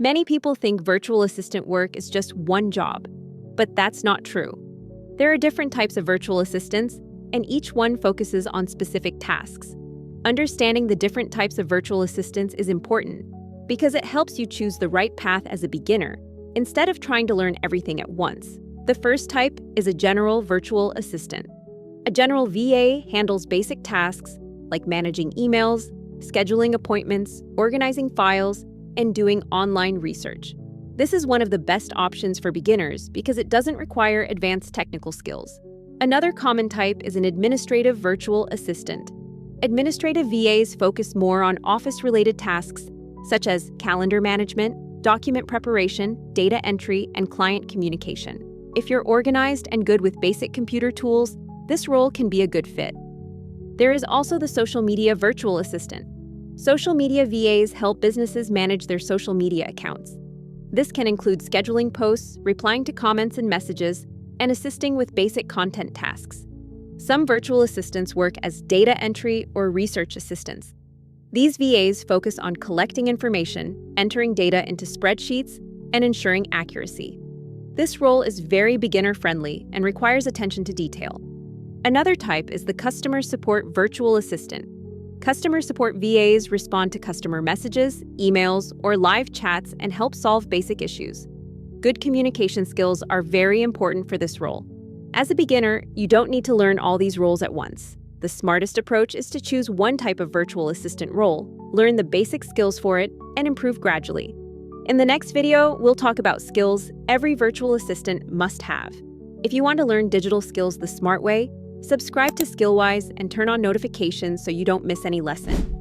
Many people think virtual assistant work is just one job, but that's not true. There are different types of virtual assistants, and each one focuses on specific tasks. Understanding the different types of virtual assistants is important because it helps you choose the right path as a beginner instead of trying to learn everything at once. The first type is a general virtual assistant. A general VA handles basic tasks like managing emails, scheduling appointments, organizing files, and doing online research. This is one of the best options for beginners because it doesn't require advanced technical skills. Another common type is an administrative virtual assistant. Administrative VAs focus more on office-related tasks such as calendar management, document preparation, data entry, and client communication. If you're organized and good with basic computer tools, this role can be a good fit. There is also the social media virtual assistant. Social media VAs help businesses manage their social media accounts. This can include scheduling posts, replying to comments and messages, and assisting with basic content tasks. Some virtual assistants work as data entry or research assistants. These VAs focus on collecting information, entering data into spreadsheets, and ensuring accuracy. This role is very beginner-friendly and requires attention to detail. Another type is the customer support virtual assistant. Customer support VAs respond to customer messages, emails, or live chats and help solve basic issues. Good communication skills are very important for this role. As a beginner, you don't need to learn all these roles at once. The smartest approach is to choose one type of virtual assistant role, learn the basic skills for it, and improve gradually. In the next video, we'll talk about skills every virtual assistant must have. If you want to learn digital skills the smart way, subscribe to Skillwise and turn on notifications so you don't miss any lesson.